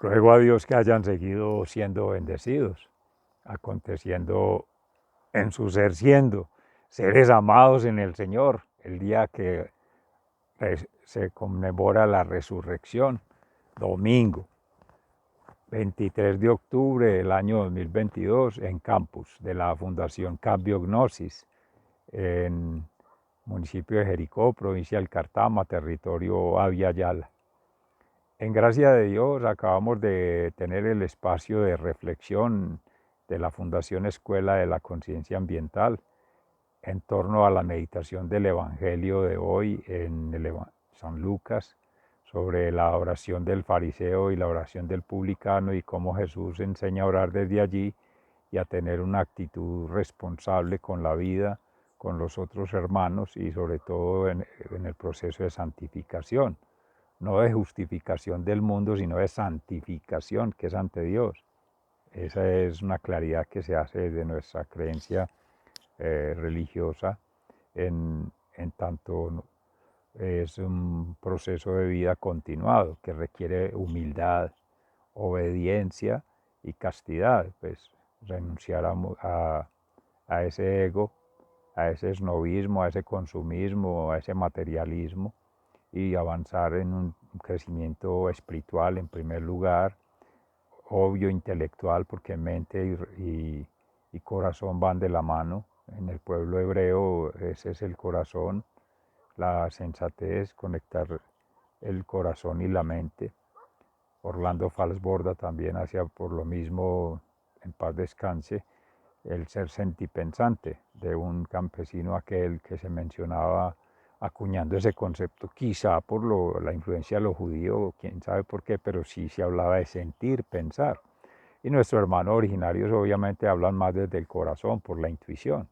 Ruego a Dios que hayan seguido siendo bendecidos, aconteciendo en su ser siendo seres amados en el Señor, el día que se conmemora la resurrección, domingo 23 de octubre del año 2022 en campus de la Fundación Cambio Gnosis en municipio de Jericó, provincia del Cartama, territorio Avia Yala. En gracia de Dios acabamos de tener el espacio de reflexión de la Fundación Escuela de la Conciencia Ambiental en torno a la meditación del Evangelio de hoy en San Lucas, sobre la oración del fariseo y la oración del publicano y cómo Jesús enseña a orar desde allí y a tener una actitud responsable con la vida, con los otros hermanos y sobre todo en el proceso de santificación, no de justificación del mundo, sino de santificación, que es ante Dios. Esa es una claridad que se hace de nuestra creencia religiosa, en tanto es un proceso de vida continuado que requiere humildad, obediencia y castidad, pues renunciar a ese ego, a ese esnovismo, a ese consumismo, a ese materialismo y avanzar en un crecimiento espiritual en primer lugar, obvio intelectual, porque mente y corazón van de la mano. En el pueblo hebreo ese es el corazón, la sensatez, conectar el corazón y la mente. Orlando Falsborda también hacía por lo mismo, en paz descanse, el ser sentipensante de un campesino aquel que se mencionaba acuñando ese concepto, quizá por la influencia de lo judío, quién sabe por qué, pero sí se hablaba de sentir, pensar. Y nuestros hermanos originarios obviamente hablan más desde el corazón, por la intuición.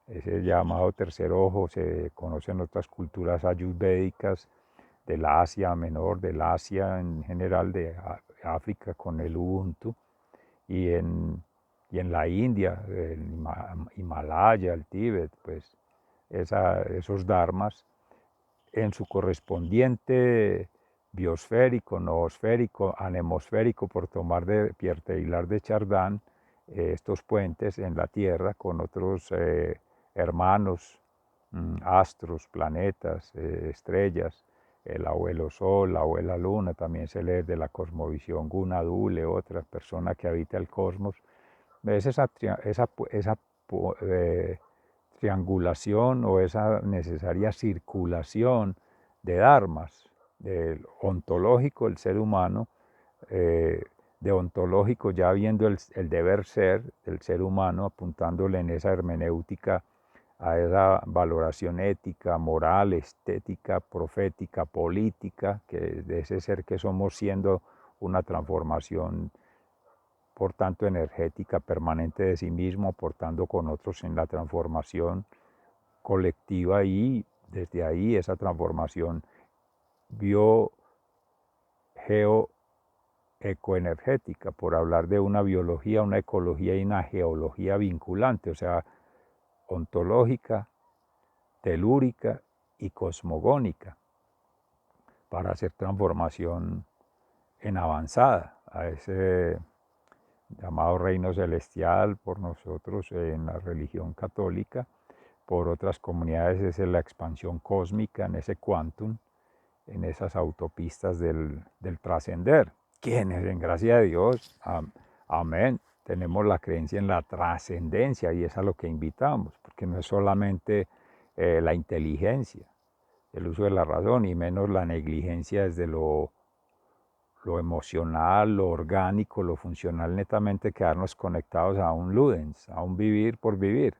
Ese llamado tercer ojo se conoce en otras culturas ayurvédicas del Asia Menor, del Asia en general, de África con el Ubuntu, y en la India, el Himalaya, el Tíbet, pues esos dharmas en su correspondiente biosférico, noosférico, anemosférico, por tomar de Pierre Teilhard de Chardin, estos puentes en la Tierra con otros hermanos, astros, planetas, estrellas, el abuelo Sol, la abuela Luna, también se lee de la cosmovisión Guna Dule, otra persona que habita el cosmos. Es esa triangulación o esa necesaria circulación de dharmas, del ontológico, el ser humano, de ontológico ya viendo el deber ser del ser humano, apuntándole en esa hermenéutica a esa valoración ética, moral, estética, profética, política, que de ese ser que somos siendo una transformación, por tanto, energética permanente de sí mismo, aportando con otros en la transformación colectiva y desde ahí esa transformación bio, geo, ecoenergética, por hablar de una biología, una ecología y una geología vinculante, o sea, ontológica, telúrica y cosmogónica, para hacer transformación en avanzada a ese llamado reino celestial por nosotros en la religión católica, por otras comunidades es la expansión cósmica, en ese quantum, en esas autopistas del trascender. Quienes, en gracia de Dios, amén, tenemos la creencia en la trascendencia y es a lo que invitamos, porque no es solamente la inteligencia, el uso de la razón y menos la negligencia desde lo emocional, lo orgánico, lo funcional, netamente quedarnos conectados a un ludens, a un vivir por vivir,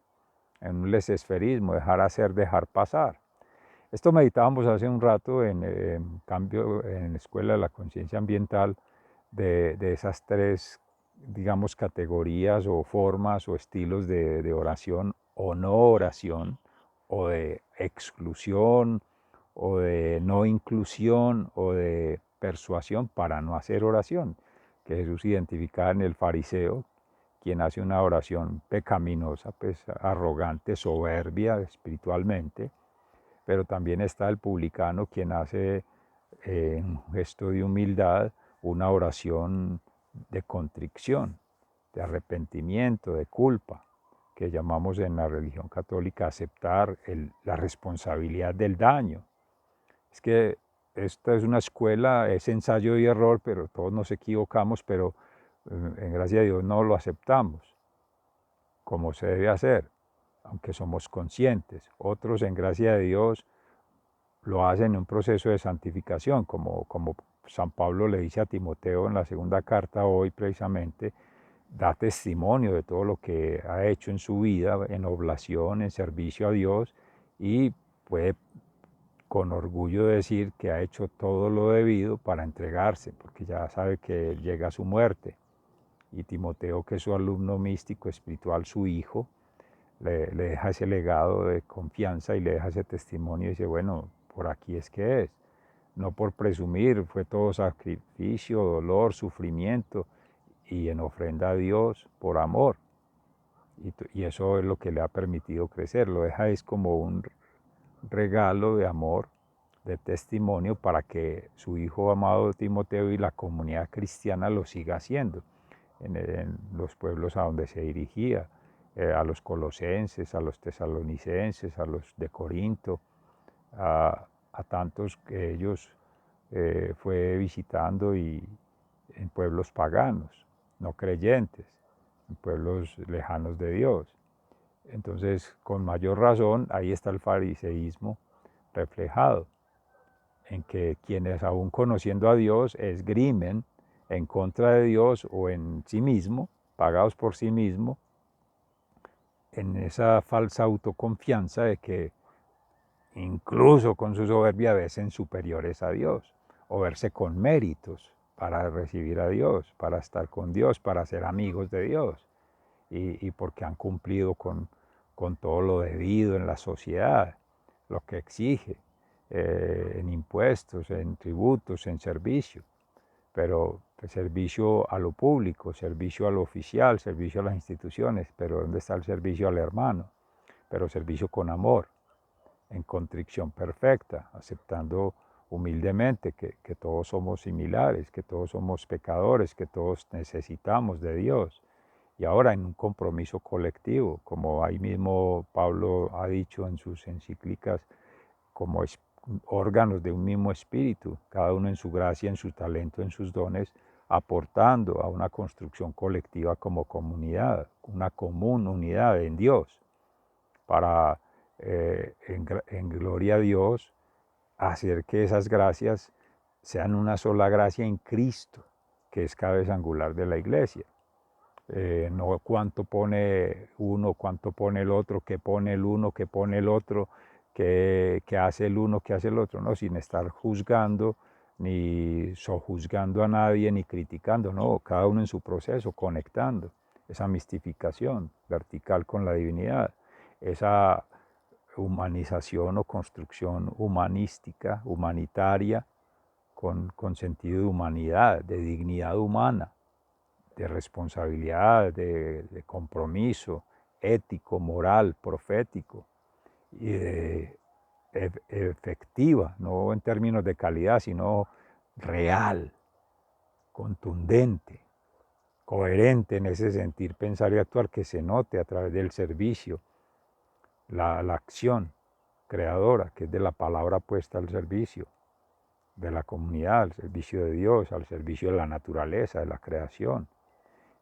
en un lesesferismo, dejar hacer, dejar pasar. Esto meditábamos hace un rato cambio en la Escuela de la Conciencia Ambiental de esas tres, digamos, categorías o formas o estilos de oración o no oración, o de exclusión, o de no inclusión, o de persuasión para no hacer oración, que Jesús identificaba en el fariseo, quien hace una oración pecaminosa, pues arrogante, soberbia espiritualmente, pero también está el publicano, quien hace un gesto de humildad, una oración de contrición, de arrepentimiento, de culpa, que llamamos en la religión católica aceptar la responsabilidad del daño. Es que esta es una escuela, es ensayo y error, pero todos nos equivocamos, pero en gracia de Dios no lo aceptamos como se debe hacer, aunque somos conscientes. Otros en gracia de Dios lo hacen en un proceso de santificación, como San Pablo le dice a Timoteo en la segunda carta hoy precisamente, da testimonio de todo lo que ha hecho en su vida, en oblación, en servicio a Dios, y puede con orgullo decir que ha hecho todo lo debido para entregarse, porque ya sabe que llega a su muerte. Y Timoteo, que es su alumno místico espiritual, su hijo, le deja ese legado de confianza y le deja ese testimonio y dice, bueno, por aquí es que es. No por presumir, fue todo sacrificio, dolor, sufrimiento y en ofrenda a Dios por amor. Y eso es lo que le ha permitido crecer. Lo deja es como un regalo de amor, de testimonio para que su hijo amado Timoteo y la comunidad cristiana lo siga haciendo en los pueblos a donde se dirigía, a los colosenses, a los tesalonicenses, a los de Corinto, a tantos que ellos fue visitando y en pueblos paganos, no creyentes, en pueblos lejanos de Dios. Entonces, con mayor razón, ahí está el fariseísmo reflejado, en que quienes aún conociendo a Dios esgrimen en contra de Dios o en sí mismo, pagados por sí mismo, en esa falsa autoconfianza de que incluso con su soberbia verse superiores a Dios, o verse con méritos para recibir a Dios, para estar con Dios, para ser amigos de Dios, y porque han cumplido con todo lo debido en la sociedad, lo que exige, en impuestos, en tributos, en servicio, pero servicio a lo público, servicio a lo oficial, servicio a las instituciones, pero ¿dónde está el servicio al hermano? Pero servicio con amor, en contrición perfecta, aceptando humildemente que todos somos similares, que todos somos pecadores, que todos necesitamos de Dios. Y ahora en un compromiso colectivo, como ahí mismo Pablo ha dicho en sus encíclicas, como órganos de un mismo espíritu, cada uno en su gracia, en su talento, en sus dones, aportando a una construcción colectiva como comunidad, una común unidad en Dios, para en gloria a Dios hacer que esas gracias sean una sola gracia en Cristo, que es cabeza angular de la iglesia. No cuánto pone uno, cuánto pone el otro, qué pone el uno, qué pone el otro, qué hace el uno, qué hace el otro, no, sin estar juzgando, ni sojuzgando a nadie, ni criticando, no, cada uno en su proceso, conectando esa mistificación vertical con la divinidad, esa humanización o construcción humanística, humanitaria, con sentido de humanidad, de dignidad humana, de responsabilidad, de compromiso ético, moral, profético y de efectiva, no en términos de calidad, sino real, contundente, coherente en ese sentir, pensar y actuar que se note a través del servicio, la acción creadora, que es de la palabra puesta al servicio de la comunidad, al servicio de Dios, al servicio de la naturaleza, de la creación.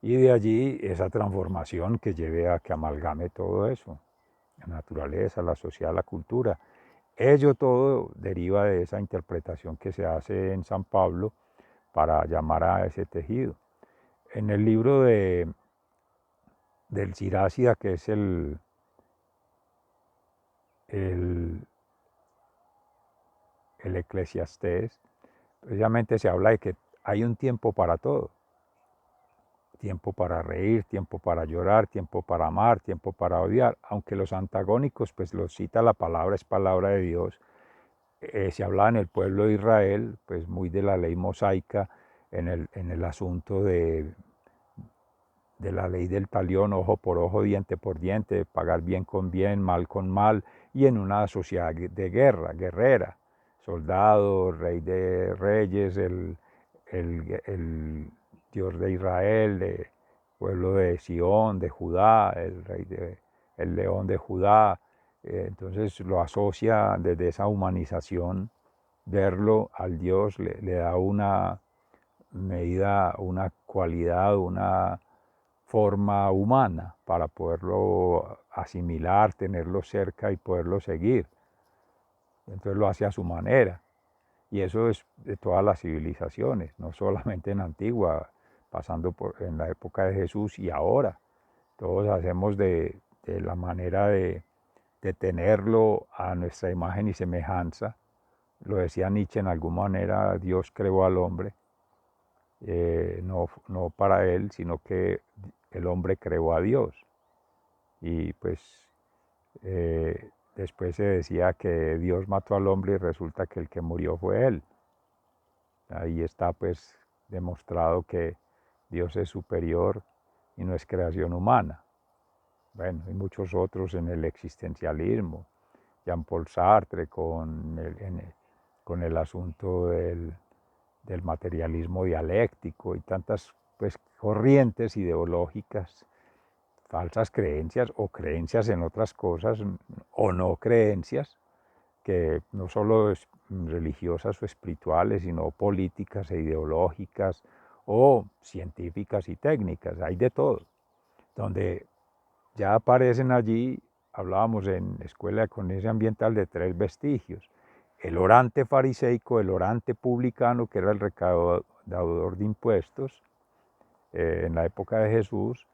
Y de allí esa transformación que lleve a que amalgame todo eso, la naturaleza, la sociedad, la cultura. Ello todo deriva de esa interpretación que se hace en San Pablo para llamar a ese tejido. En el libro del Sirácida, que es el Eclesiastés, precisamente se habla de que hay un tiempo para todo. Tiempo para reír, tiempo para llorar, tiempo para amar, tiempo para odiar, aunque los antagónicos, pues los cita la palabra, es palabra de Dios. Se hablaba en el pueblo de Israel, pues muy de la ley mosaica, en el asunto de la ley del talión, ojo por ojo, diente por diente, pagar bien con bien, mal con mal, y en una sociedad de guerra, guerrera, soldado, rey de reyes, el Dios de Israel, de pueblo de Sión, de Judá, el león de Judá. Entonces lo asocia desde esa humanización, verlo al Dios le da una medida, una cualidad, una forma humana para poderlo asimilar, tenerlo cerca y poderlo seguir. Entonces lo hace a su manera. Y eso es de todas las civilizaciones, no solamente en Antigua, pasando en la época de Jesús y ahora. Todos hacemos de la manera de tenerlo a nuestra imagen y semejanza. Lo decía Nietzsche, en alguna manera Dios creó al hombre, no para él, sino que el hombre creó a Dios. Y pues después se decía que Dios mató al hombre y resulta que el que murió fue él. Ahí está pues demostrado que Dios es superior y no es creación humana. Bueno, hay muchos otros en el existencialismo. Jean-Paul Sartre con el asunto del materialismo dialéctico y tantas pues, corrientes ideológicas, falsas creencias o creencias en otras cosas o no creencias, que no solo religiosas o espirituales, sino políticas e ideológicas o científicas y técnicas, hay de todo, donde ya aparecen allí, hablábamos en Escuela de Economía Ambiental de tres vestigios: el orante fariseico, el orante publicano, que era el recaudador de impuestos en la época de Jesús,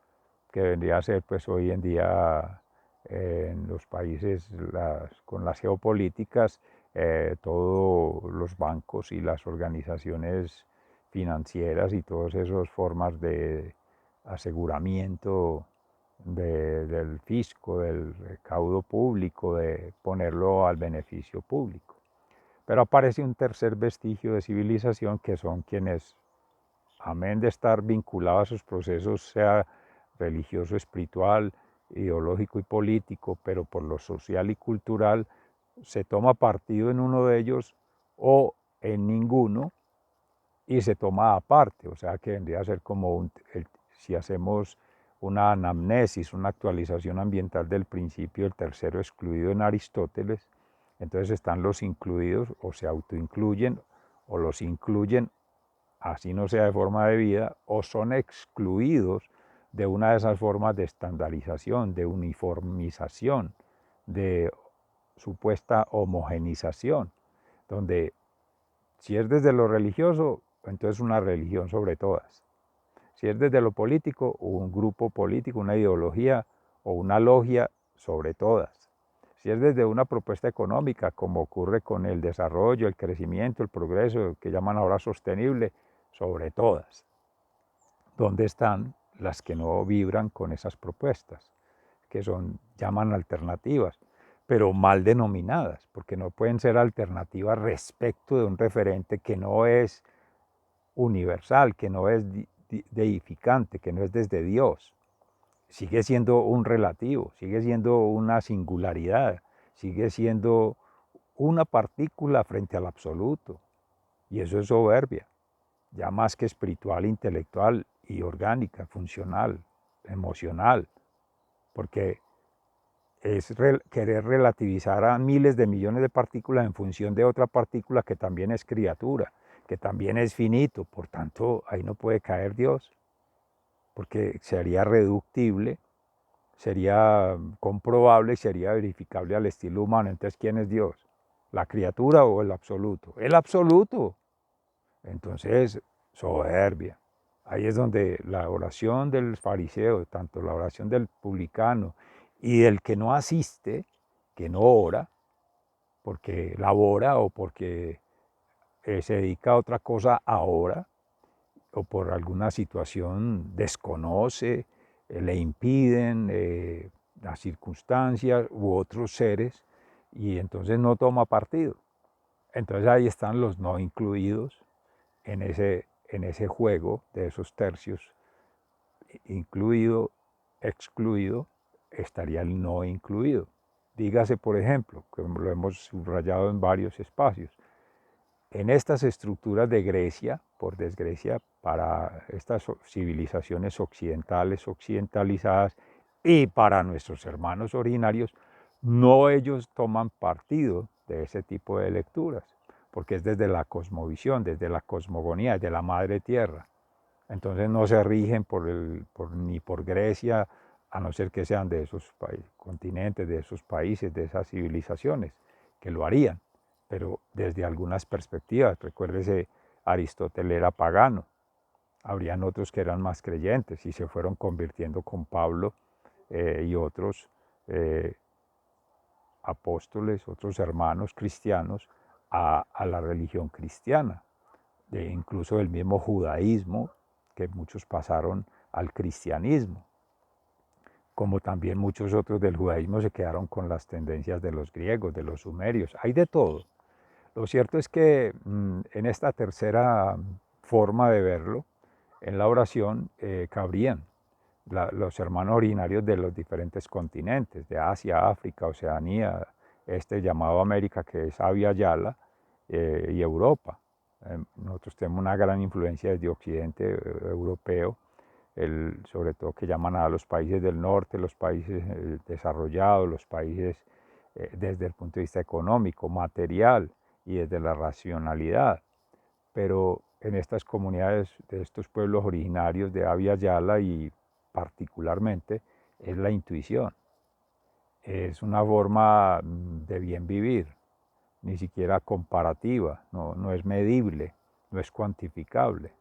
que vendría a ser pues hoy en día en los países con las geopolíticas, todos los bancos y las organizaciones financieras y todas esas formas de aseguramiento del fisco, del recaudo público, de ponerlo al beneficio público. Pero aparece un tercer vestigio de civilización, que son quienes, amén de estar vinculados a sus procesos, sea religioso, espiritual, ideológico y político, pero por lo social y cultural, se toma partido en uno de ellos o en ninguno y se toma aparte. O sea que vendría a ser como si hacemos una anamnesis, una actualización ambiental del principio, el tercero excluido en Aristóteles, entonces están los incluidos o se autoincluyen o los incluyen, así no sea de forma de vida, o son excluidos de una de esas formas de estandarización, de uniformización, de supuesta homogenización, donde si es desde lo religioso, entonces una religión sobre todas. Si es desde lo político, un grupo político, una ideología o una logia sobre todas. Si es desde una propuesta económica, como ocurre con el desarrollo, el crecimiento, el progreso, que llaman ahora sostenible, sobre todas. ¿Dónde están las que no vibran con esas propuestas? Que llaman alternativas, pero mal denominadas, porque no pueden ser alternativas respecto de un referente que no es universal, que no es deificante, que no es desde Dios. Sigue siendo un relativo, sigue siendo una singularidad, sigue siendo una partícula frente al absoluto. Y eso es soberbia, ya más que espiritual, intelectual y orgánica, funcional, emocional, porque es querer relativizar a miles de millones de partículas en función de otra partícula que también es criatura, que también es finito. Por tanto, ahí no puede caer Dios, porque sería reductible, sería comprobable y sería verificable al estilo humano. Entonces, ¿quién es Dios? ¿La criatura o el absoluto? El absoluto. Entonces, soberbia. Ahí es donde la oración del fariseo, tanto la oración del publicano y del que no asiste, que no ora, porque labora o porque se dedica a otra cosa ahora, o por alguna situación desconoce, le impiden las circunstancias u otros seres, y entonces no toma partido. Entonces ahí están los no incluidos en ese juego de esos tercios. Incluido, excluido, estaría el no incluido. Dígase, por ejemplo, que lo hemos subrayado en varios espacios, en estas estructuras de Grecia, por desgracia, para estas civilizaciones occidentales, occidentalizadas, y para nuestros hermanos originarios, no ellos toman partido de ese tipo de lecturas, porque es desde la cosmovisión, desde la cosmogonía, desde la madre tierra. Entonces no se rigen ni por Grecia, a no ser que sean de esos continentes, de esos países, de esas civilizaciones, que lo harían, pero desde algunas perspectivas. Recuérdese, Aristóteles era pagano, habrían otros que eran más creyentes y se fueron convirtiendo con Pablo y otros eh, apóstoles, otros hermanos cristianos a la religión cristiana, incluso del mismo judaísmo, que muchos pasaron al cristianismo, como también muchos otros del judaísmo se quedaron con las tendencias de los griegos, de los sumerios, hay de todo. Lo cierto es que en esta tercera forma de verlo, en la oración cabrían los hermanos originarios de los diferentes continentes, de Asia, África, Oceanía, este llamado América, que es Abya Yala, y Europa. Nosotros tenemos una gran influencia desde Occidente europeo, sobre todo que llaman a los países del norte, los países desarrollados, los países desde el punto de vista económico, material y desde la racionalidad. Pero en estas comunidades de estos pueblos originarios de Abya Yala y particularmente es la intuición. Es una forma de bien vivir, ni siquiera comparativa, no es medible, no es cuantificable,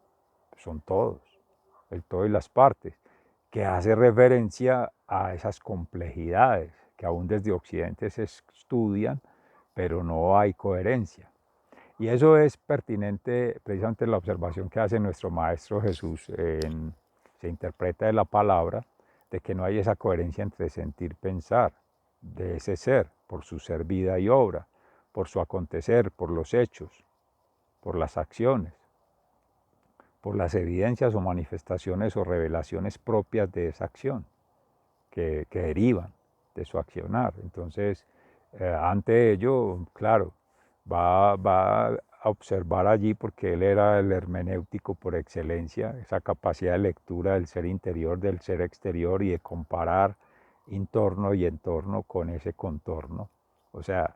son todos, el todo y las partes, que hace referencia a esas complejidades que aún desde Occidente se estudian, pero no hay coherencia. Y eso es pertinente precisamente la observación que hace nuestro Maestro Jesús, se interpreta de la palabra, de que no hay esa coherencia entre sentir, pensar, de ese ser, por su ser, vida y obra, por su acontecer, por los hechos, por las acciones, por las evidencias o manifestaciones o revelaciones propias de esa acción, que derivan de su accionar. Entonces, ante ello, claro, va a observar allí, porque él era el hermenéutico por excelencia, esa capacidad de lectura del ser interior, del ser exterior y de comparar entorno y entorno con ese contorno. O sea,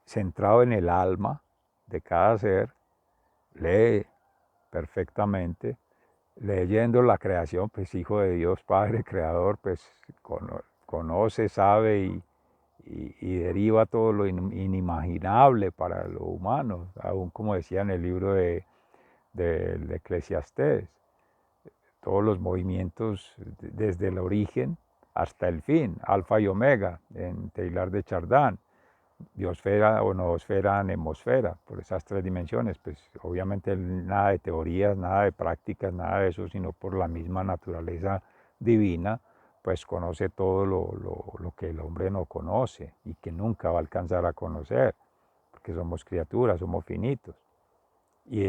centrado en el alma de cada ser, lee perfectamente, leyendo la creación, pues hijo de Dios, Padre, Creador, pues conoce, sabe y deriva todo lo inimaginable para lo humano, aún como decía en el libro de Eclesiastés, todos los movimientos desde el origen hasta el fin, alfa y omega, en Teilhard de Chardin, biosfera o noosfera, nemosfera, por esas tres dimensiones, pues obviamente nada de teorías, nada de prácticas, nada de eso, sino por la misma naturaleza divina, pues conoce todo lo que el hombre no conoce y que nunca va a alcanzar a conocer, porque somos criaturas, somos finitos. Y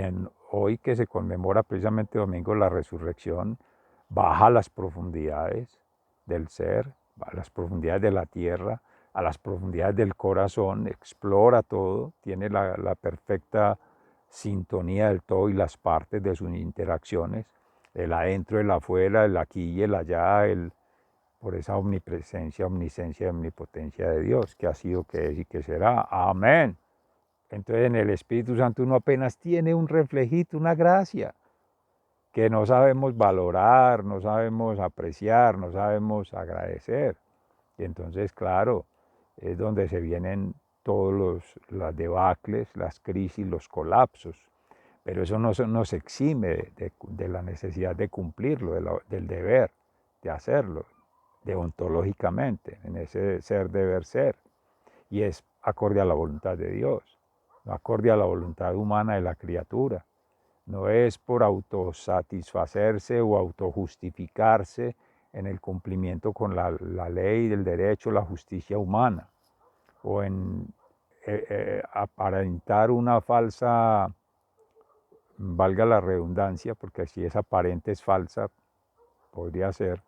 hoy que se conmemora precisamente domingo la resurrección, baja a las profundidades del ser, a las profundidades de la tierra, a las profundidades del corazón, explora todo, tiene la perfecta sintonía del todo y las partes de sus interacciones, el adentro, el afuera, el aquí y el allá, por esa omnipresencia, omniscencia y omnipotencia de Dios, que ha sido, que es y que será. Amén. Entonces en el Espíritu Santo uno apenas tiene un reflejito, una gracia, que no sabemos valorar, no sabemos apreciar, no sabemos agradecer. Y entonces, claro, es donde se vienen todos las debacles, las crisis, los colapsos. Pero eso no nos exime de la necesidad de cumplirlo, del deber de hacerlo, deontológicamente, en ese ser deber ser. Y es acorde a la voluntad de Dios, no acorde a la voluntad humana de la criatura. No es por autosatisfacerse o autojustificarse en el cumplimiento con la ley, el derecho, la justicia humana, o en aparentar una falsa, valga la redundancia, porque si es aparente es falsa, podría ser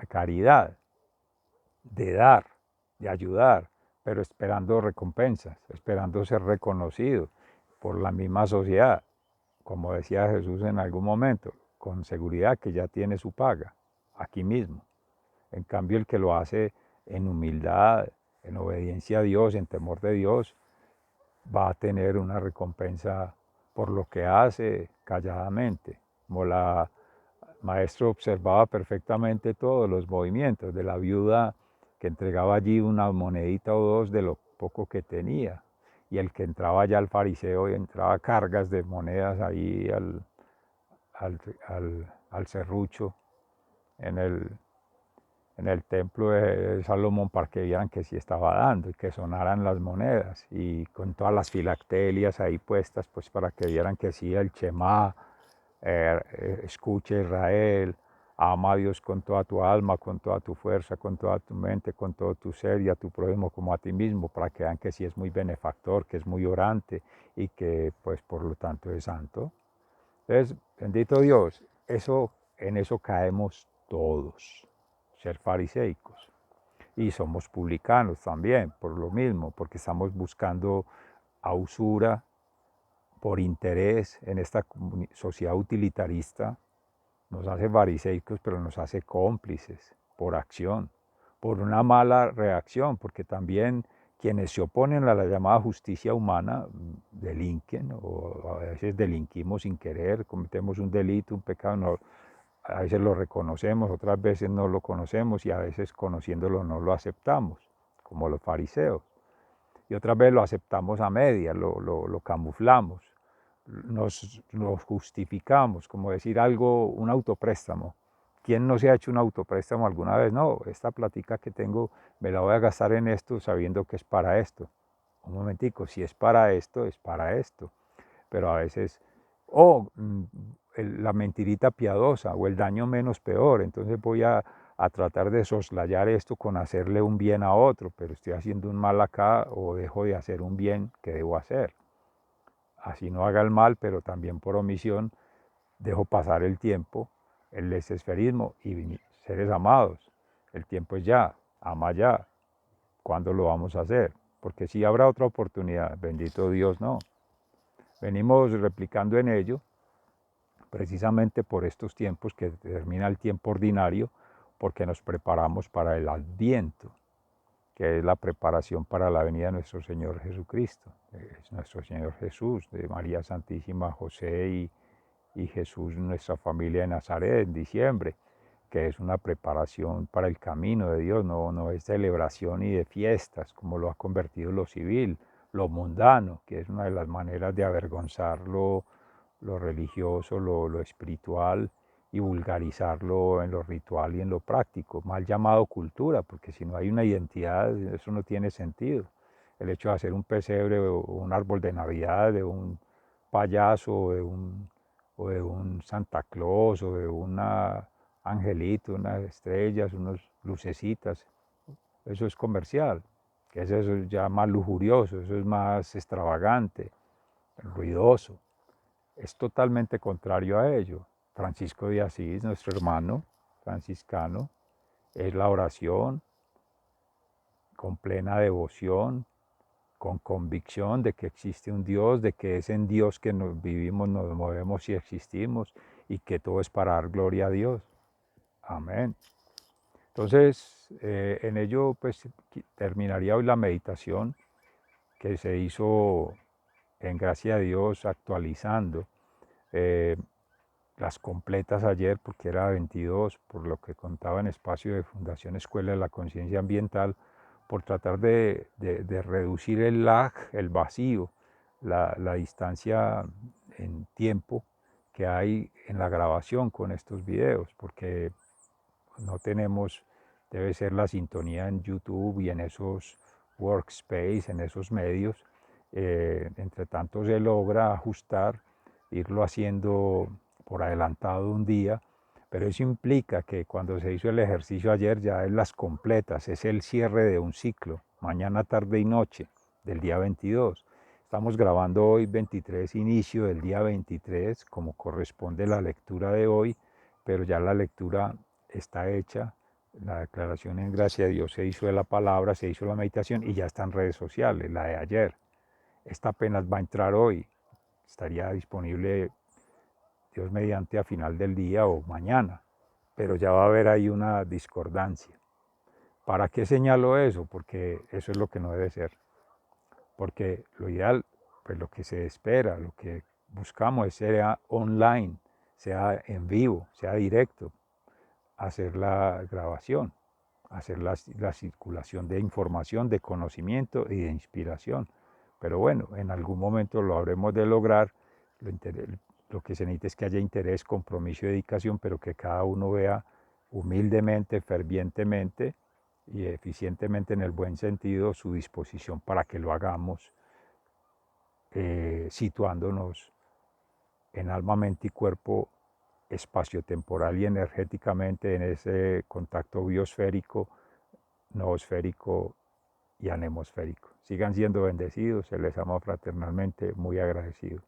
caridad, de dar, de ayudar, pero esperando recompensas, esperando ser reconocido por la misma sociedad. Como decía Jesús en algún momento, con seguridad que ya tiene su paga, aquí mismo. En cambio, el que lo hace en humildad, en obediencia a Dios, en temor de Dios, va a tener una recompensa por lo que hace calladamente. Como la maestro observaba perfectamente todos los movimientos de la viuda que entregaba allí una monedita o dos de lo poco que tenía. Y el que entraba ya al fariseo y entraba cargas de monedas ahí al serrucho en el templo de Salomón para que vieran que sí estaba dando y que sonaran las monedas y con todas las filactelias ahí puestas pues para que vieran que sí el Shema, escucha Israel, ama a Dios con toda tu alma, con toda tu fuerza, con toda tu mente, con todo tu ser y a tu prójimo como a ti mismo, para que vean que sí es muy benefactor, que es muy orante y que pues por lo tanto es santo. Entonces, bendito Dios, en eso caemos todos, ser fariseicos. Y somos publicanos también, por lo mismo, porque estamos buscando a usura, por interés en esta sociedad utilitarista, nos hace fariseicos, pero nos hace cómplices por acción, por una mala reacción, porque también quienes se oponen a la llamada justicia humana delinquen, o a veces delinquimos sin querer, cometemos un delito, un pecado, no, a veces lo reconocemos, otras veces no lo conocemos y a veces conociéndolo no lo aceptamos, como los fariseos. Y otras veces lo aceptamos a medias, lo camuflamos, nos justificamos, como decir algo, un autopréstamo. ¿Quién no se ha hecho un autopréstamo alguna vez? No, esta platica que tengo me la voy a gastar en esto sabiendo que es para esto. Un momentico, si es para esto, es para esto. Pero a veces, la mentirita piadosa o el daño menos peor. Entonces voy a tratar de soslayar esto con hacerle un bien a otro, pero estoy haciendo un mal acá o dejo de hacer un bien que debo hacer. Así no haga el mal, pero también por omisión dejo pasar el tiempo, el desesperismo y seres amados. El tiempo es ya, ama ya. ¿Cuándo lo vamos a hacer? Porque si habrá otra oportunidad, bendito Dios, no. Venimos replicando en ello, precisamente por estos tiempos que termina el tiempo ordinario, porque nos preparamos para el Adviento, que es la preparación para la venida de nuestro Señor Jesucristo. Es nuestro Señor Jesús, de María Santísima, José y Jesús, nuestra familia de Nazaret, en diciembre, que es una preparación para el camino de Dios, no es celebración y de fiestas, como lo ha convertido lo civil, lo mundano, que es una de las maneras de avergonzar lo religioso, lo espiritual, y vulgarizarlo en lo ritual y en lo práctico, mal llamado cultura, porque si no hay una identidad, eso no tiene sentido. El hecho de hacer un pesebre o un árbol de Navidad, de un payaso o de un Santa Claus o de un angelito, unas estrellas, unas lucecitas, eso es comercial, que eso es ya más lujurioso, eso es más extravagante, ruidoso. Es totalmente contrario a ello. Francisco de Asís, nuestro hermano franciscano, es la oración con plena devoción, con convicción de que existe un Dios, de que es en Dios que nos vivimos, nos movemos y existimos, y que todo es para dar gloria a Dios. Amén. Entonces, en ello pues terminaría hoy la meditación que se hizo en gracia de Dios actualizando las completas ayer porque era 22, por lo que contaba en espacio de Fundación Escuela de la Conciencia Ambiental, por tratar de reducir el lag, el vacío, la distancia en tiempo que hay en la grabación con estos videos, porque no tenemos, debe ser la sintonía en YouTube y en esos workspace, en esos medios. Entre tanto se logra ajustar, irlo haciendo por adelantado un día, pero eso implica que cuando se hizo el ejercicio ayer ya es las completas, es el cierre de un ciclo, mañana, tarde y noche del día 22. Estamos grabando hoy 23, inicio del día 23, como corresponde la lectura de hoy, pero ya la lectura está hecha, La declaración en gracia de Dios se hizo de la palabra, se hizo la meditación y ya está en redes sociales, la de ayer. Esta apenas va a entrar hoy. Estaría disponible, Dios mediante, a final del día o mañana. Pero ya va a haber ahí una discordancia. ¿Para qué señalo eso? Porque eso es lo que no debe ser. Porque lo ideal, pues lo que se espera, lo que buscamos es sea online, sea en vivo, sea directo, hacer la grabación, hacer la circulación de información, de conocimiento y de inspiración. Pero bueno, en algún momento lo habremos de lograr. Lo que se necesita es que haya interés, compromiso y dedicación, pero que cada uno vea humildemente, fervientemente y eficientemente, en el buen sentido, su disposición para que lo hagamos, situándonos en alma, mente y cuerpo, espacio-temporal y energéticamente, en ese contacto biosférico, noosférico y anemosférico. Sigan siendo bendecidos, se les ama fraternalmente, muy agradecido.